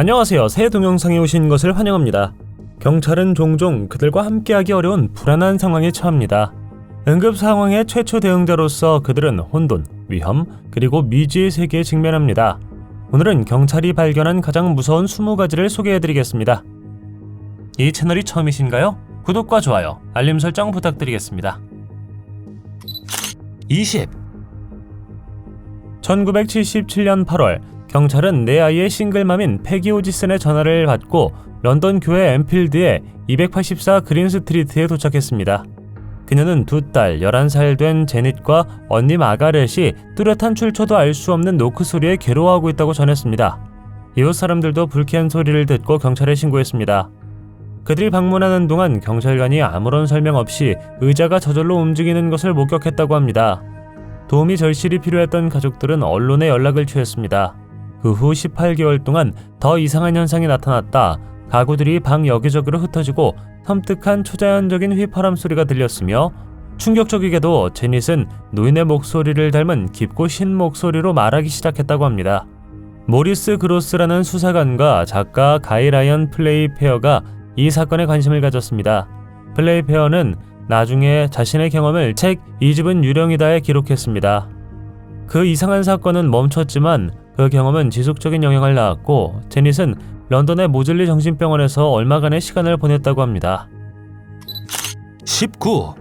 안녕하세요. 새 동영상에 오신 것을 환영합니다. 경찰은 종종 그들과 함께하기 어려운 불안한 상황에 처합니다. 응급 상황의 최초 대응자로서 그들은 혼돈, 위험, 그리고 미지의 세계에 직면합니다. 오늘은 경찰이 발견한 가장 무서운 20가지를 소개해드리겠습니다. 이 채널이 처음이신가요? 구독과 좋아요, 알림 설정 부탁드리겠습니다. 20. 1977년 8월 경찰은 내 아이의 싱글맘인 패기 오지슨의 전화를 받고 런던 교회 엠필드의 284 그린 스트리트에 도착했습니다. 그녀는 두 딸 11살 된 제닛과 언니 마가렛이 뚜렷한 출처도 알 수 없는 노크 소리에 괴로워하고 있다고 전했습니다. 이웃 사람들도 불쾌한 소리를 듣고 경찰에 신고했습니다. 그들이 방문하는 동안 경찰관이 아무런 설명 없이 의자가 저절로 움직이는 것을 목격했다고 합니다. 도움이 절실히 필요했던 가족들은 언론에 연락을 취했습니다. 그 후 18개월 동안 더 이상한 현상이 나타났다. 가구들이 방 여기저기로 흩어지고 섬뜩한 초자연적인 휘파람 소리가 들렸으며 충격적이게도 제닛은 노인의 목소리를 닮은 깊고 신 목소리로 말하기 시작했다고 합니다. 모리스 그로스라는 수사관과 작가 가이 라이언 플레이페어가 이 사건에 관심을 가졌습니다. 플레이페어는 나중에 자신의 경험을 책 이 집은 유령이다에 기록했습니다. 그 이상한 사건은 멈췄지만 그 경험은 지속적인 영향을 낳았고 제닛은 런던의 모즐리 정신병원에서 얼마간의 시간을 보냈다고 합니다. 19.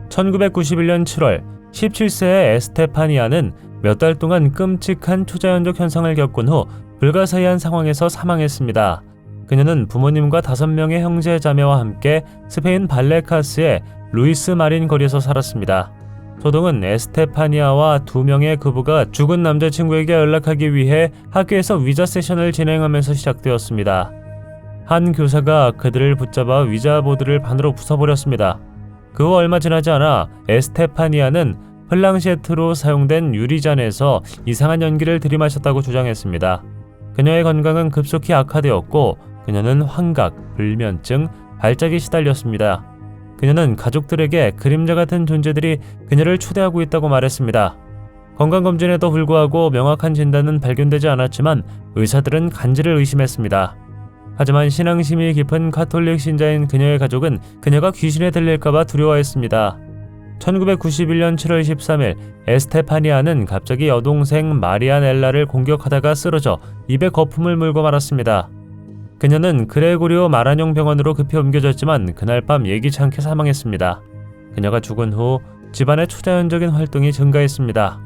1991년 7월 17세의 에스테파니아는 몇 달 동안 끔찍한 초자연적 현상을 겪은 후 불가사의한 상황에서 사망했습니다. 그녀는 부모님과 5명의 형제 자매와 함께 스페인 발레카스의 루이스 마린 거리에서 살았습니다. 소동은 에스테파니아와 2명의 그부가 죽은 남자친구에게 연락하기 위해 학교에서 위자 세션을 진행하면서 시작되었습니다. 한 교사가 그들을 붙잡아 위자 보드를 반으로 부숴버렸습니다. 그 후 얼마 지나지 않아 에스테파니아는 플랑셰트로 사용된 유리잔에서 이상한 연기를 들이마셨다고 주장했습니다. 그녀의 건강은 급속히 악화되었고 그녀는 환각, 불면증, 발작에 시달렸습니다. 그녀는 가족들에게 그림자 같은 존재들이 그녀를 초대하고 있다고 말했습니다. 건강검진에도 불구하고 명확한 진단은 발견되지 않았지만 의사들은 간질을 의심했습니다. 하지만 신앙심이 깊은 가톨릭 신자인 그녀의 가족은 그녀가 귀신에 들릴까봐 두려워했습니다. 1991년 7월 13일 에스테파니아는 갑자기 여동생 마리아넬라를 공격하다가 쓰러져 입에 거품을 물고 말았습니다. 그녀는 그레고리오 마라뇽 병원으로 급히 옮겨졌지만 그날 밤 예기치 않게 사망했습니다. 그녀가 죽은 후 집안의 초자연적인 활동이 증가했습니다.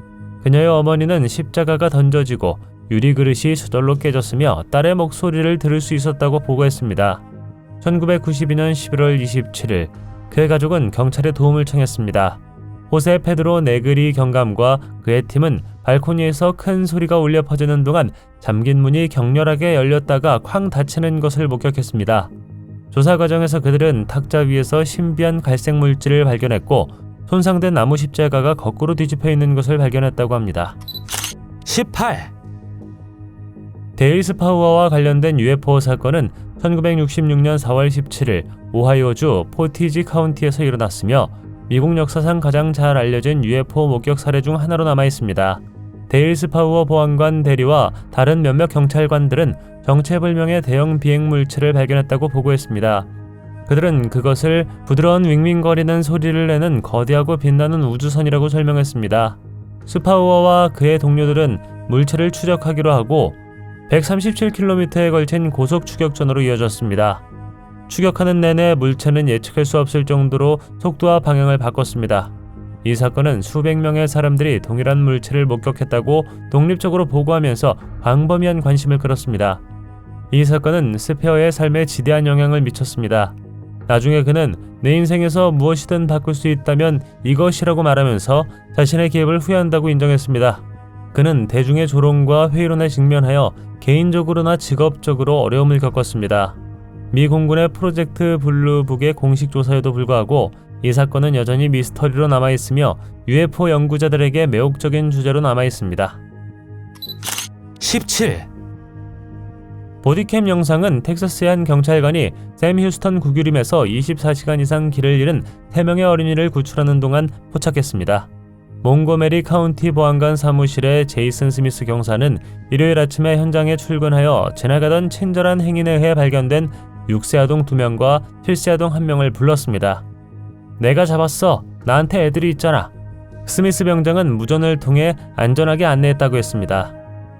그녀의 어머니는 십자가가 던져지고 유리 그릇이 저절로 깨졌으며 딸의 목소리를 들을 수 있었다고 보고했습니다. 1992년 11월 27일 그의 가족은 경찰에 도움을 청했습니다. 호세 페드로 네그리 경감과 그의 팀은 발코니에서 큰 소리가 울려 퍼지는 동안 잠긴 문이 격렬하게 열렸다가 쾅 닫히는 것을 목격했습니다. 조사 과정에서 그들은 탁자 위에서 신비한 갈색 물질을 발견했고 손상된 나무 십자가가 거꾸로 뒤집혀 있는 것을 발견했다고 합니다. 18. 데일스 파우어와 관련된 UFO 사건은 1966년 4월 17일 오하이오주 포티지 카운티에서 일어났으며 미국 역사상 가장 잘 알려진 UFO 목격 사례 중 하나로 남아있습니다. 데일스 파우어 보안관 대리와 다른 몇몇 경찰관들은 정체불명의 대형 비행 물체를 발견했다고 보고했습니다. 그들은 그것을 부드러운 윙윙거리는 소리를 내는 거대하고 빛나는 우주선이라고 설명했습니다. 스파우어와 그의 동료들은 물체를 추적하기로 하고 137km에 걸친 고속 추격전으로 이어졌습니다. 추격하는 내내 물체는 예측할 수 없을 정도로 속도와 방향을 바꿨습니다. 이 사건은 수백 명의 사람들이 동일한 물체를 목격했다고 독립적으로 보고하면서 광범위한 관심을 끌었습니다. 이 사건은 스페어의 삶에 지대한 영향을 미쳤습니다. 나중에 그는 내 인생에서 무엇이든 바꿀 수 있다면 이것이라고 말하면서 자신의 기획을 후회한다고 인정했습니다. 그는 대중의 조롱과 회의론에 직면하여 개인적으로나 직업적으로 어려움을 겪었습니다. 미 공군의 프로젝트 블루북의 공식 조사에도 불구하고 이 사건은 여전히 미스터리로 남아있으며 UFO 연구자들에게 매혹적인 주제로 남아있습니다. 17. 보디캠 영상은 텍사스의 한 경찰관이 샘 휴스턴 구규림에서 24시간 이상 길을 잃은 3명의 어린이를 구출하는 동안 포착했습니다. 몽고메리 카운티 보안관 사무실의 제이슨 스미스 경사는 일요일 아침에 현장에 출근하여 지나가던 친절한 행인에 의해 발견된 6세 아동 2명과 7세 아동 1명을 불렀습니다. 내가 잡았어. 나한테 애들이 있잖아. 스미스 병장은 무전을 통해 안전하게 안내했다고 했습니다.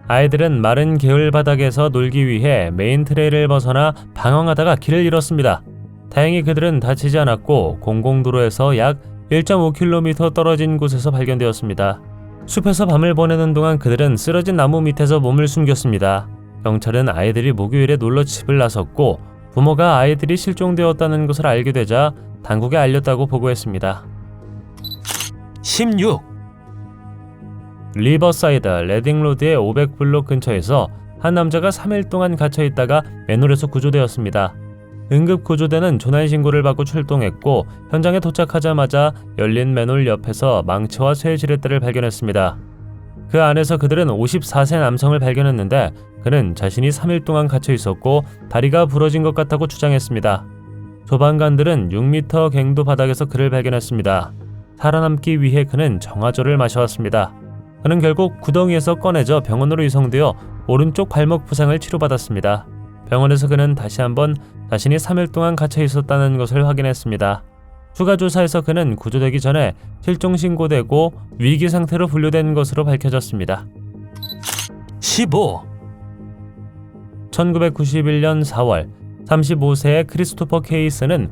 아이들은 마른 개울 바닥에서 놀기 위해 메인 트레일을 벗어나 방황하다가 길을 잃었습니다. 다행히 그들은 다치지 않았고 공공도로에서 약 1.5km 떨어진 곳에서 발견되었습니다. 숲에서 밤을 보내는 동안 그들은 쓰러진 나무 밑에서 몸을 숨겼습니다. 경찰은 아이들이 목요일에 놀러집을 나섰고 부모가 아이들이 실종되었다는 것을 알게 되자 당국에 알렸다고 보고했습니다. 16. 리버사이드 레딩로드의 500블록 근처에서 한 남자가 3일 동안 갇혀있다가 맨홀에서 구조되었습니다. 응급구조대는 조난신고를 받고 출동했고 현장에 도착하자마자 열린 맨홀 옆에서 망치와 쇠 지렛대를 발견했습니다. 그 안에서 그들은 54세 남성을 발견했는데 그는 자신이 3일 동안 갇혀있었고 다리가 부러진 것 같다고 주장했습니다. 소방관들은 6m 갱도 바닥에서 그를 발견했습니다. 살아남기 위해 그는 정화조를 마셔왔습니다. 그는 결국 구덩이에서 꺼내져 병원으로 이송되어 오른쪽 발목 부상을 치료받았습니다. 병원에서 그는 다시 한번 자신이 3일 동안 갇혀 있었다는 것을 확인했습니다. 추가 조사에서 그는 구조되기 전에 실종 신고되고 위기 상태로 분류된 것으로 밝혀졌습니다. 15. 1991년 4월 35세의 크리스토퍼 케이스는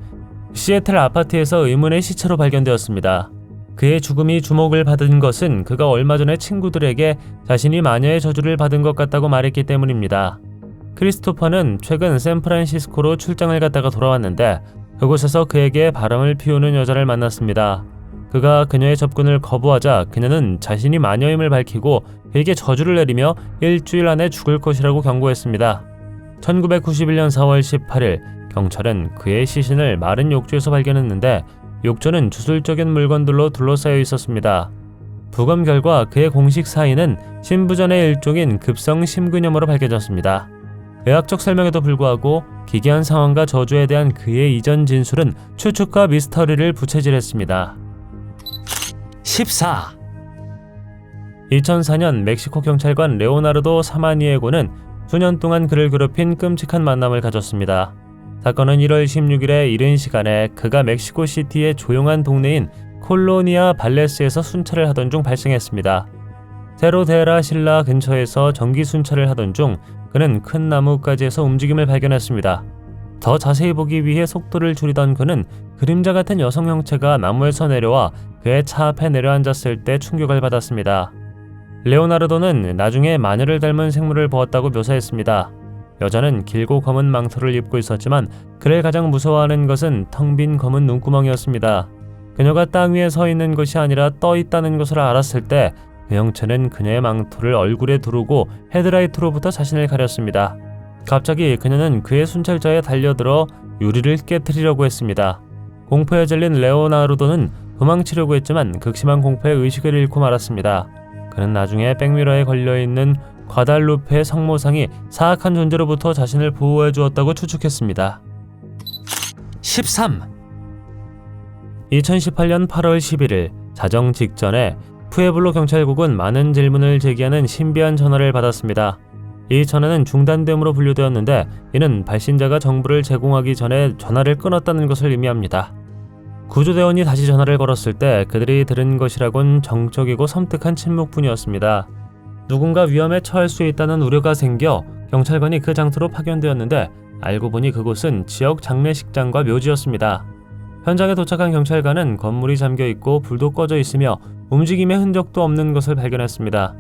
시애틀 아파트에서 의문의 시체로 발견되었습니다. 그의 죽음이 주목을 받은 것은 그가 얼마 전에 친구들에게 자신이 마녀의 저주를 받은 것 같다고 말했기 때문입니다. 크리스토퍼는 최근 샌프란시스코로 출장을 갔다가 돌아왔는데 그곳에서 그에게 바람을 피우는 여자를 만났습니다. 그가 그녀의 접근을 거부하자 그녀는 자신이 마녀임을 밝히고 그에게 저주를 내리며 일주일 안에 죽을 것이라고 경고했습니다. 1991년 4월 18일 경찰은 그의 시신을 마른 욕조에서 발견했는데 욕조는 주술적인 물건들로 둘러싸여 있었습니다. 부검 결과 그의 공식 사인은 신부전의 일종인 급성 심근염으로 밝혀졌습니다. 의학적 설명에도 불구하고 기괴한 상황과 저주에 대한 그의 이전 진술은 추측과 미스터리를 부채질했습니다. 14. 2004년 멕시코 경찰관 레오나르도 사마니에고는 수년 동안 그를 괴롭힌 끔찍한 만남을 가졌습니다. 사건은 1월 16일에 이른 시간에 그가 멕시코시티의 조용한 동네인 콜로니아 발레스에서 순찰을 하던 중 발생했습니다. 세로데라 실라 근처에서 전기 순찰을 하던 중 그는 큰 나뭇가지에서 움직임을 발견했습니다. 더 자세히 보기 위해 속도를 줄이던 그는 그림자 같은 여성 형체가 나무에서 내려와 그의 차 앞에 내려앉았을 때 충격을 받았습니다. 레오나르도는 나중에 마녀를 닮은 생물을 보았다고 묘사했습니다. 여자는 길고 검은 망토를 입고 있었지만 그를 가장 무서워하는 것은 텅 빈 검은 눈구멍이었습니다. 그녀가 땅 위에 서 있는 것이 아니라 떠 있다는 것을 알았을 때 그 형체는 그녀의 망토를 얼굴에 두르고 헤드라이트로부터 자신을 가렸습니다. 갑자기 그녀는 그의 순찰자에 달려들어 유리를 깨트리려고 했습니다. 공포에 질린 레오나르도는 도망치려고 했지만 극심한 공포에 의식을 잃고 말았습니다. 그는 나중에 백미러에 걸려있는 과달루페의 성모상이 사악한 존재로부터 자신을 보호해 주었다고 추측했습니다. 13. 2018년 8월 11일 자정 직전에 푸에블로 경찰국은 많은 질문을 제기하는 신비한 전화를 받았습니다. 이 전화는 중단됨으로 분류되었는데 이는 발신자가 정보를 제공하기 전에 전화를 끊었다는 것을 의미합니다. 구조대원이 다시 전화를 걸었을 때 그들이 들은 것이라곤 정적이고 섬뜩한 침묵뿐이었습니다. 누군가 위험에 처할 수 있다는 우려가 생겨 경찰관이 그 장소로 파견되었는데 알고 보니 그곳은 지역 장례식장과 묘지였습니다. 현장에 도착한 경찰관은 건물이 잠겨있고 불도 꺼져 있으며 움직임의 흔적도 없는 것을 발견했습니다.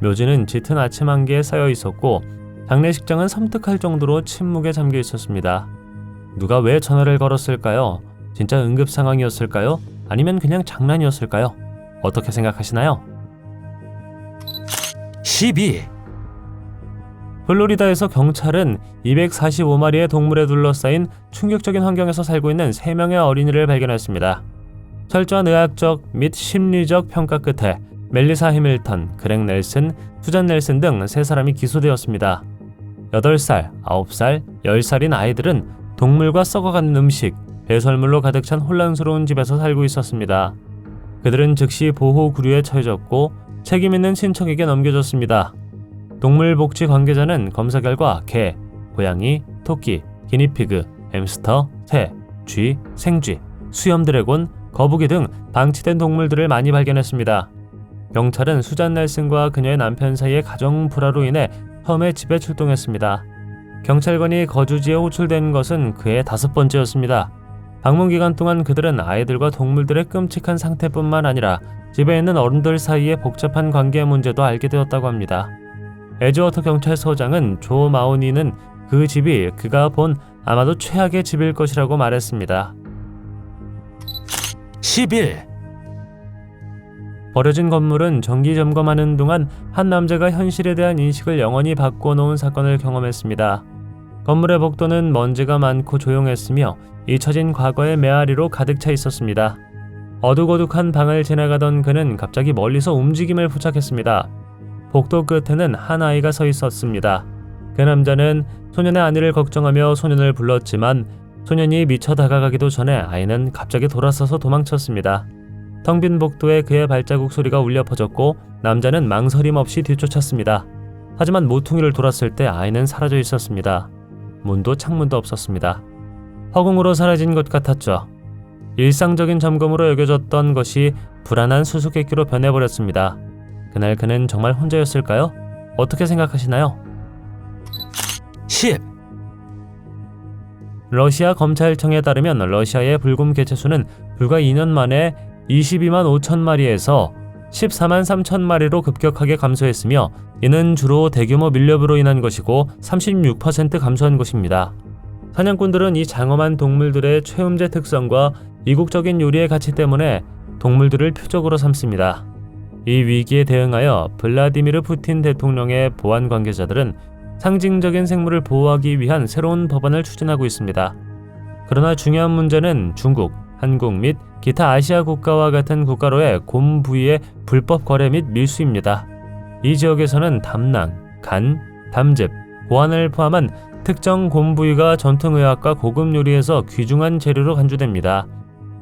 묘지는 짙은 아침 안개에 쌓여 있었고 장례식장은 섬뜩할 정도로 침묵에 잠겨 있었습니다. 누가 왜 전화를 걸었을까요? 진짜 응급 상황이었을까요? 아니면 그냥 장난이었을까요? 어떻게 생각하시나요? 12. 플로리다에서 경찰은 245마리의 동물에 둘러싸인 충격적인 환경에서 살고 있는 3명의 어린이를 발견했습니다. 철저한 의학적 및 심리적 평가 끝에 멜리사 해밀턴, 그렉 넬슨, 수잔 넬슨 등 3사람이 기소되었습니다. 8살, 9살, 10살인 아이들은 동물과 썩어가는 음식, 배설물로 가득 찬 혼란스러운 집에서 살고 있었습니다. 그들은 즉시 보호 구류에 처해졌고 책임 있는 친척에게 넘겨졌습니다. 동물복지 관계자는 검사 결과 개, 고양이, 토끼, 기니피그, 햄스터, 새, 쥐, 생쥐, 수염 드래곤, 거북이 등 방치된 동물들을 많이 발견했습니다. 경찰은 수잔 넬슨과 그녀의 남편 사이의 가정 불화로 인해 처음에 집에 출동했습니다. 경찰관이 거주지에 호출된 것은 그의 5번째였습니다. 방문 기간 동안 그들은 아이들과 동물들의 끔찍한 상태뿐만 아니라 집에 있는 어른들 사이의 복잡한 관계 문제도 알게 되었다고 합니다. 에즈워터 경찰서장은 조 마우니는 그 집이 그가 본 아마도 최악의 집일 것이라고 말했습니다. 11. 버려진 건물은 정기 점검하는 동안 한 남자가 현실에 대한 인식을 영원히 바꿔놓은 사건을 경험했습니다. 건물의 복도는 먼지가 많고 조용했으며 잊혀진 과거의 메아리로 가득 차 있었습니다. 어둑어둑한 방을 지나가던 그는 갑자기 멀리서 움직임을 포착했습니다. 복도 끝에는 한 아이가 서 있었습니다. 그 남자는 소년의 안위를 걱정하며 소년을 불렀지만 소년이 미쳐 다가가기도 전에 아이는 갑자기 돌아서서 도망쳤습니다. 텅 빈 복도에 그의 발자국 소리가 울려 퍼졌고 남자는 망설임 없이 뒤쫓았습니다. 하지만 모퉁이를 돌았을 때 아이는 사라져 있었습니다. 문도 창문도 없었습니다. 허공으로 사라진 것 같았죠. 일상적인 점검으로 여겨졌던 것이 불안한 수수께끼로 변해버렸습니다. 그날 그는 정말 혼자였을까요? 어떻게 생각하시나요? 10. 러시아 검찰청에 따르면 러시아의 불곰 개체수는 불과 2년 만에 22만 5천 마리에서 14만 3천 마리로 급격하게 감소했으며 이는 주로 대규모 밀렵으로 인한 것이고 36% 감소한 것입니다. 사냥꾼들은 이 장엄한 동물들의 최음제 특성과 이국적인 요리의 가치 때문에 동물들을 표적으로 삼습니다. 이 위기에 대응하여 블라디미르 푸틴 대통령의 보안 관계자들은 상징적인 생물을 보호하기 위한 새로운 법안을 추진하고 있습니다. 그러나 중요한 문제는 중국, 한국 및 기타 아시아 국가와 같은 국가로의 곰 부위의 불법 거래 및 밀수입니다. 이 지역에서는 담낭, 간, 담즙, 고안을 포함한 특정 곰 부위가 전통의학과 고급 요리에서 귀중한 재료로 간주됩니다.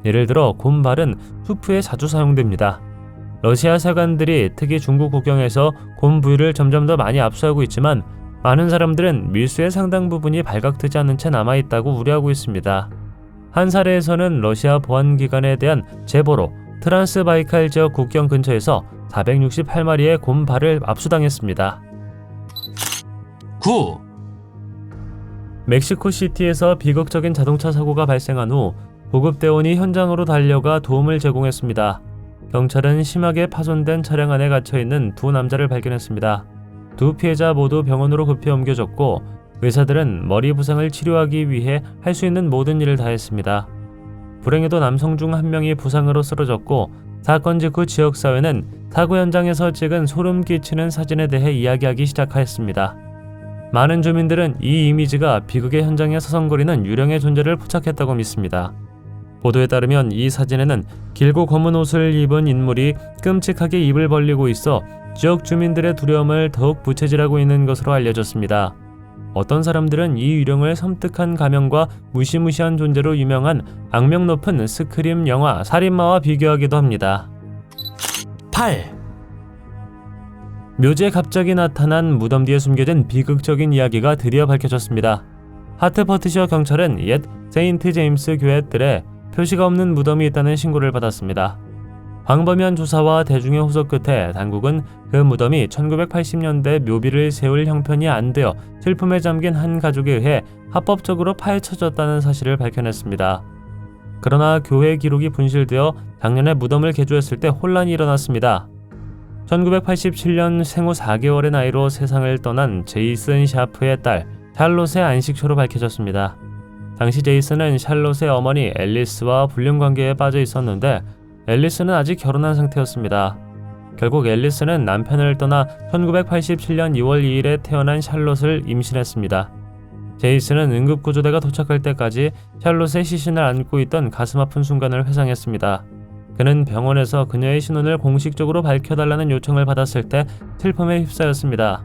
예를 들어 곰발은 수프에 자주 사용됩니다. 러시아 사관들이 특히 중국 국경에서 곰 부위를 점점 더 많이 압수하고 있지만 많은 사람들은 밀수의 상당 부분이 발각되지 않은 채 남아있다고 우려하고 있습니다. 한 사례에서는 러시아 보안기관에 대한 제보로 트란스바이칼 지역 국경 근처에서 468마리의 곰발을 압수당했습니다. 9. 멕시코시티에서 비극적인 자동차 사고가 발생한 후 구급대원이 현장으로 달려가 도움을 제공했습니다. 경찰은 심하게 파손된 차량 안에 갇혀있는 두 남자를 발견했습니다. 두 피해자 모두 병원으로 급히 옮겨졌고 의사들은 머리 부상을 치료하기 위해 할 수 있는 모든 일을 다했습니다. 불행히도 남성 중 한 명이 부상으로 쓰러졌고 사건 직후 지역사회는 사고 현장에서 찍은 소름 끼치는 사진에 대해 이야기하기 시작하였습니다. 많은 주민들은 이 이미지가 비극의 현장에 서성거리는 유령의 존재를 포착했다고 믿습니다. 보도에 따르면 이 사진에는 길고 검은 옷을 입은 인물이 끔찍하게 입을 벌리고 있어 지역 주민들의 두려움을 더욱 부채질하고 있는 것으로 알려졌습니다. 어떤 사람들은 이 유령을 섬뜩한 가면과 무시무시한 존재로 유명한 악명 높은 스크림 영화 살인마와 비교하기도 합니다. 8. 묘지에 갑자기 나타난 무덤 뒤에 숨겨진 비극적인 이야기가 드디어 밝혀졌습니다. 하트퍼트셔 경찰은 옛 세인트 제임스 교회 뜰에 표시가 없는 무덤이 있다는 신고를 받았습니다. 광범위한 조사와 대중의 호소 끝에 당국은 그 무덤이 1980년대 묘비를 세울 형편이 안 되어 슬픔에 잠긴 한 가족에 의해 합법적으로 파헤쳐졌다는 사실을 밝혀냈습니다. 그러나 교회 기록이 분실되어 작년에 무덤을 개조했을 때 혼란이 일어났습니다. 1987년 생후 4개월의 나이로 세상을 떠난 제이슨 샤프의 딸 샬롯의 안식처로 밝혀졌습니다. 당시 제이슨은 샬롯의 어머니 앨리스와 불륜관계에 빠져 있었는데 앨리스는 아직 결혼한 상태였습니다. 결국 앨리스는 남편을 떠나 1987년 2월 2일에 태어난 샬롯을 임신했습니다. 제이슨은 응급구조대가 도착할 때까지 샬롯의 시신을 안고 있던 가슴 아픈 순간을 회상했습니다. 그는 병원에서 그녀의 신원을 공식적으로 밝혀달라는 요청을 받았을 때 슬픔에 휩싸였습니다.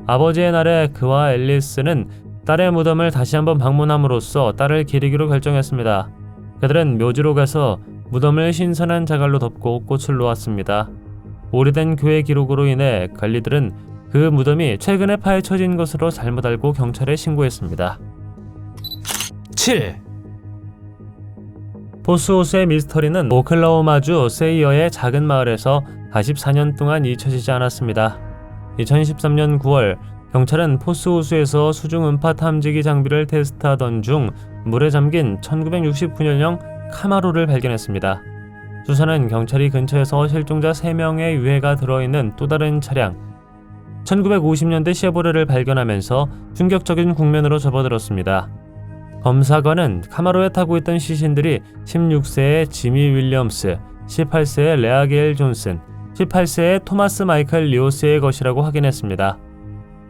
아버지의 날에 그와 앨리스는 딸의 무덤을 다시 한번 방문함으로써 딸을 기리기로 결정했습니다. 그들은 묘지로 가서 무덤을 신선한 자갈로 덮고 꽃을 놓았습니다. 오래된 교회 기록으로 인해 관리들은 그 무덤이 최근에 파헤쳐진 것으로 잘못 알고 경찰에 신고했습니다. 7. 포스호수의 미스터리는 오클라호마주 세이어의 작은 마을에서 44년 동안 잊혀지지 않았습니다. 2013년 9월 경찰은 포스호수에서 수중 음파 탐지기 장비를 테스트하던 중 물에 잠긴 1969년형 카마로를 발견했습니다. 수사는 경찰이 근처에서 실종자 3명의 유해가 들어있는 또 다른 차량 1950년대 쉐보레를 발견하면서 충격적인 국면으로 접어들었습니다. 검사관은 카마로에 타고 있던 시신들이 16세의 지미 윌리엄스, 18세의 레아게일 존슨, 18세의 토마스 마이클 리오스의 것이라고 확인했습니다.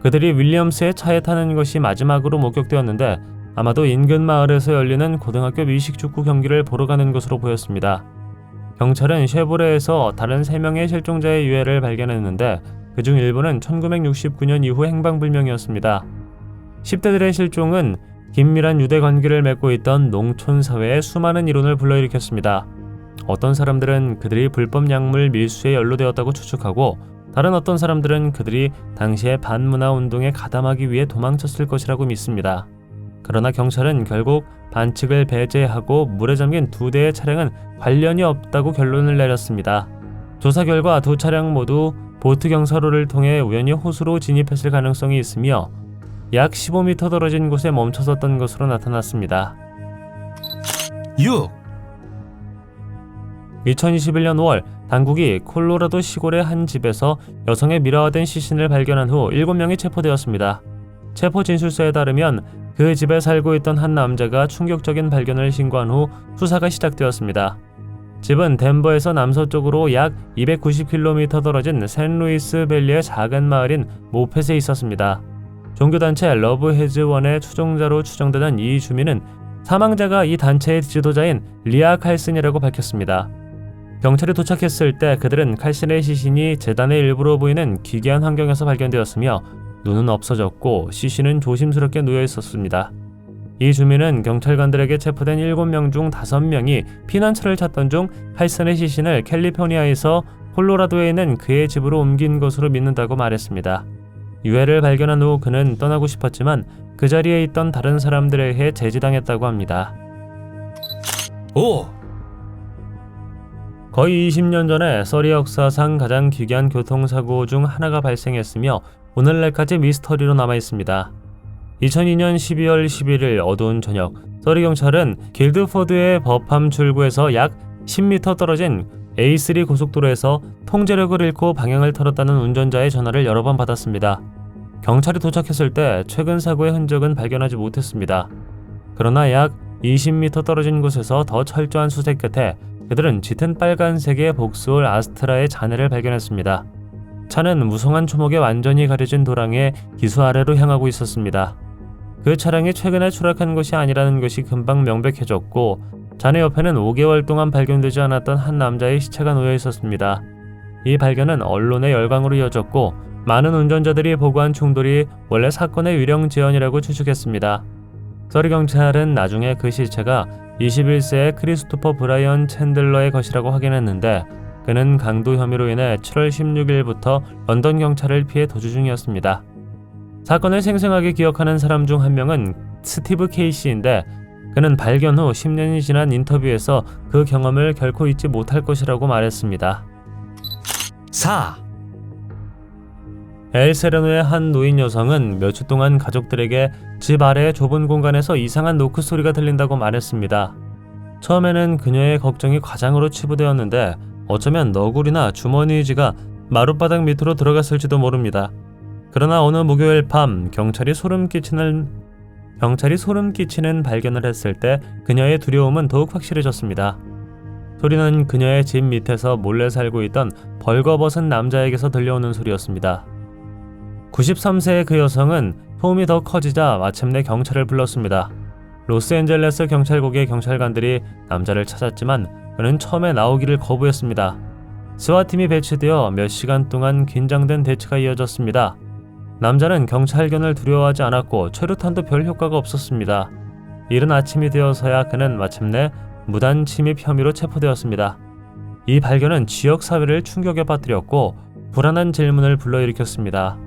그들이 윌리엄스의 차에 타는 것이 마지막으로 목격되었는데 아마도 인근 마을에서 열리는 고등학교 미식축구 경기를 보러 가는 것으로 보였습니다. 경찰은 쉐보레에서 다른 3명의 실종자의 유해를 발견했는데 그중 일부는 1969년 이후 행방불명이었습니다. 10대들의 실종은 긴밀한 유대 관계를 맺고 있던 농촌 사회의 수많은 이론을 불러일으켰습니다. 어떤 사람들은 그들이 불법 약물 밀수에 연루되었다고 추측하고 다른 어떤 사람들은 그들이 당시의 반문화 운동에 가담하기 위해 도망쳤을 것이라고 믿습니다. 그러나 경찰은 결국 반칙을 배제하고 물에 잠긴 2대의 차량은 관련이 없다고 결론을 내렸습니다. 조사 결과 2 차량 모두 보트 경사로를 통해 우연히 호수로 진입했을 가능성이 있으며 약 15m 떨어진 곳에 멈춰섰던 것으로 나타났습니다. 6. 2021년 5월 당국이 콜로라도 시골의 한 집에서 여성의 미라화된 시신을 발견한 후 7명이 체포되었습니다. 체포 진술서에 따르면 그 집에 살고 있던 한 남자가 충격적인 발견을 신고한 후 수사가 시작되었습니다. 집은 덴버에서 남서쪽으로 약 290km 떨어진 샌루이스 밸리의 작은 마을인 모펫에 있었습니다. 종교단체 러브 헤즈 원의 추종자로 추정되는 이 주민은 사망자가 이 단체의 지도자인 리아 칼슨이라고 밝혔습니다. 경찰이 도착했을 때 그들은 칼슨의 시신이 재단의 일부로 보이는 기괴한 환경에서 발견되었으며 눈은 없어졌고 시신은 조심스럽게 놓여 있었습니다. 이 주민은 경찰관들에게 체포된 7명 중 5명이 피난처를 찾던 중 칼슨의 시신을 캘리포니아에서 콜로라도에 있는 그의 집으로 옮긴 것으로 믿는다고 말했습니다. 유해를 발견한 후 그는 떠나고 싶었지만 그 자리에 있던 다른 사람들에 의해 제지당했다고 합니다. 5. 거의 20년 전에 서리 역사상 가장 기괴한 교통사고 중 하나가 발생했으며 오늘날까지 미스터리로 남아있습니다. 2002년 12월 11일 어두운 저녁 서리 경찰은 길드포드의 버팜 출구에서 약 10m 떨어진 A3 고속도로에서 통제력을 잃고 방향을 틀었다는 운전자의 전화를 여러 번 받았습니다. 경찰이 도착했을 때 최근 사고의 흔적은 발견하지 못했습니다. 그러나 약 20m 떨어진 곳에서 더 철저한 수색 끝에 그들은 짙은 빨간색의 복스올 아스트라의 잔해를 발견했습니다. 차는 무성한 초목에 완전히 가려진 도랑에 기수 아래로 향하고 있었습니다. 그 차량이 최근에 추락한 것이 아니라는 것이 금방 명백해졌고 잔해 옆에는 5개월 동안 발견되지 않았던 한 남자의 시체가 놓여 있었습니다. 이 발견은 언론의 열광으로 이어졌고 많은 운전자들이 보고한 충돌이 원래 사건의 유령 지연이라고 추측했습니다. 서리 경찰은 나중에 그 시체가 21세의 크리스토퍼 브라이언 챈들러의 것이라고 확인했는데 그는 강도 혐의로 인해 7월 16일부터 런던 경찰을 피해 도주 중이었습니다. 사건을 생생하게 기억하는 사람 중 한 명은 스티브 케이시인데 그는 발견 후 10년이 지난 인터뷰에서 그 경험을 결코 잊지 못할 것이라고 말했습니다. 4. 엘세르노의 한 노인 여성은 몇 주 동안 가족들에게 집 아래의 좁은 공간에서 이상한 노크 소리가 들린다고 말했습니다. 처음에는 그녀의 걱정이 과장으로 치부되었는데 어쩌면 너구리나 주머니쥐가 마룻바닥 밑으로 들어갔을지도 모릅니다. 그러나 어느 목요일 밤 경찰이 소름 끼치는 발견을 했을 때 그녀의 두려움은 더욱 확실해졌습니다. 소리는 그녀의 집 밑에서 몰래 살고 있던 벌거벗은 남자에게서 들려오는 소리였습니다. 93세의 그 여성은 소음이 더 커지자 마침내 경찰을 불렀습니다. 로스앤젤레스 경찰국의 경찰관들이 남자를 찾았지만 그는 처음에 나오기를 거부했습니다. 스와팀이 배치되어 몇 시간 동안 긴장된 대치가 이어졌습니다. 남자는 경찰견을 두려워하지 않았고 최루탄도 별 효과가 없었습니다. 이른 아침이 되어서야 그는 마침내 무단 침입 혐의로 체포되었습니다. 이 발견은 지역 사회를 충격에 빠뜨렸고 불안한 질문을 불러일으켰습니다.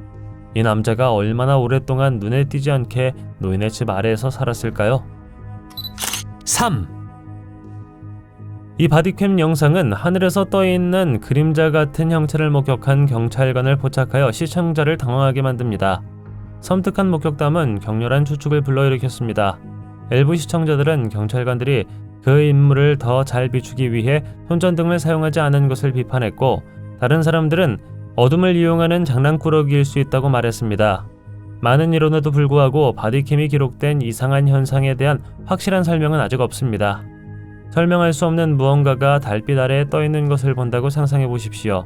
이 남자가 얼마나 오랫동안 눈에 띄지 않게 노인의 집 아래에서 살았을까요? 3, 이 바디캠 영상은 하늘에서 떠있는 그림자 같은 형체를 목격한 경찰관을 포착하여 시청자를 당황하게 만듭니다. 섬뜩한 목격담은 격렬한 추측을 불러일으켰습니다. 일부 시청자들은 경찰관들이 그 인물을 더 잘 비추기 위해 손전등을 사용하지 않은 것을 비판했고, 다른 사람들은 어둠을 이용하는 장난꾸러기일 수 있다고 말했습니다. 많은 이론에도 불구하고 바디캠이 기록된 이상한 현상에 대한 확실한 설명은 아직 없습니다. 설명할 수 없는 무언가가 달빛 아래에 떠있는 것을 본다고 상상해 보십시오.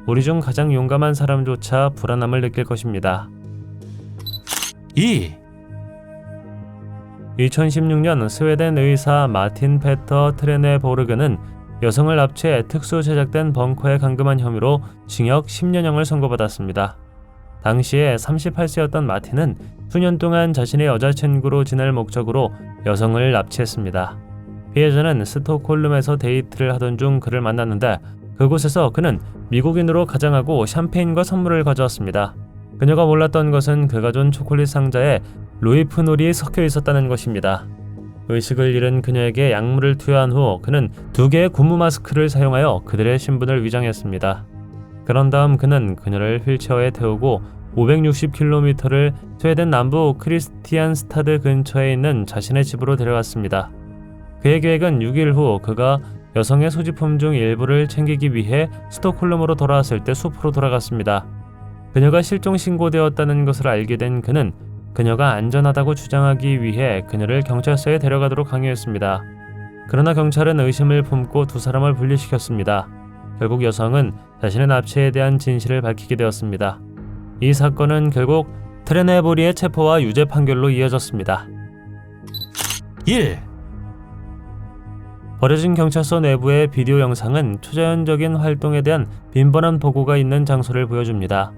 우리 중 가장 용감한 사람조차 불안함을 느낄 것입니다. 2, 2016년 스웨덴 의사 마틴 페터 트레네보르그는 여성을 납치해 특수 제작된 벙커에 감금한 혐의로 징역 10년형을 선고받았습니다. 당시에 38세였던 마틴은 수년 동안 자신의 여자친구로 지낼 목적으로 여성을 납치했습니다. 피해자는 스톡홀름에서 데이트를 하던 중 그를 만났는데, 그곳에서 그는 미국인으로 가장하고 샴페인과 선물을 가져왔습니다. 그녀가 몰랐던 것은 그가 준 초콜릿 상자에 로이프놀이 섞여 있었다는 것입니다. 의식을 잃은 그녀에게 약물을 투여한 후 그는 2개의 고무 마스크를 사용하여 그들의 신분을 위장했습니다. 그런 다음 그는 그녀를 휠체어에 태우고 560km를 스웨덴 남부 크리스티안스타드 근처에 있는 자신의 집으로 데려갔습니다. 그의 계획은 6일 후 그가 여성의 소지품 중 일부를 챙기기 위해 스톡홀름으로 돌아왔을 때 숲으로 돌아갔습니다. 그녀가 실종 신고되었다는 것을 알게 된 그는 그녀가 안전하다고 주장하기 위해 그녀를 경찰서에 데려가도록 강요했습니다. 그러나 경찰은 의심을 품고 2 사람을 분리시켰습니다. 결국 여성은 자신의 납치에 대한 진실을 밝히게 되었습니다. 이 사건은 결국 트레네보리의 체포와 유죄 판결로 이어졌습니다. 1, 버려진 경찰서 내부의 비디오 영상은 초자연적인 활동에 대한 빈번한 보고가 있는 장소를 보여줍니다.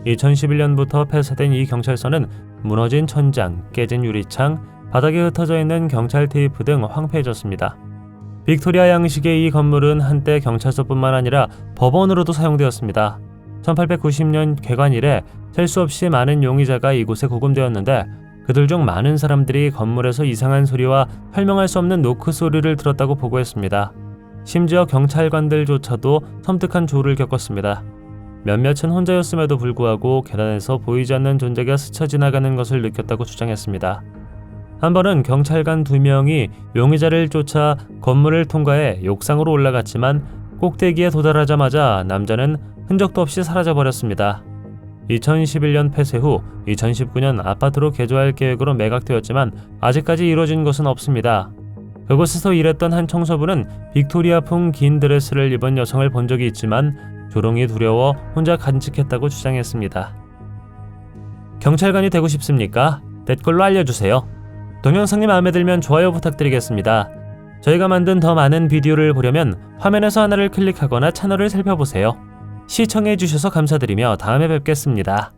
2011년부터 폐쇄된 이 경찰서는 무너진 천장, 깨진 유리창, 바닥에 흩어져 있는 경찰 테이프 등 황폐해졌습니다. 빅토리아 양식의 이 건물은 한때 경찰서뿐만 아니라 법원으로도 사용되었습니다. 1890년 개관 이래 셀 수 없이 많은 용의자가 이곳에 구금되었는데, 그들 중 많은 사람들이 건물에서 이상한 소리와 설명할 수 없는 노크 소리를 들었다고 보고했습니다. 심지어 경찰관들조차도 섬뜩한 조를 겪었습니다. 몇몇은 혼자였음에도 불구하고 계단에서 보이지 않는 존재가 스쳐 지나가는 것을 느꼈다고 주장했습니다. 한 번은 경찰관 2명이 용의자를 쫓아 건물을 통과해 욕상으로 올라갔지만 꼭대기에 도달하자마자 남자는 흔적도 없이 사라져버렸습니다. 2011년 폐쇄 후 2019년 아파트로 개조할 계획으로 매각되었지만 아직까지 이루어진 것은 없습니다. 그곳에서 일했던 한 청소부는 빅토리아풍 긴 드레스를 입은 여성을 본 적이 있지만 조롱이 두려워 혼자 간직했다고 주장했습니다. 경찰관이 되고 싶습니까? 댓글로 알려주세요. 동영상이 마음에 들면 좋아요 부탁드리겠습니다. 저희가 만든 더 많은 비디오를 보려면 화면에서 하나를 클릭하거나 채널을 살펴보세요. 시청해주셔서 감사드리며 다음에 뵙겠습니다.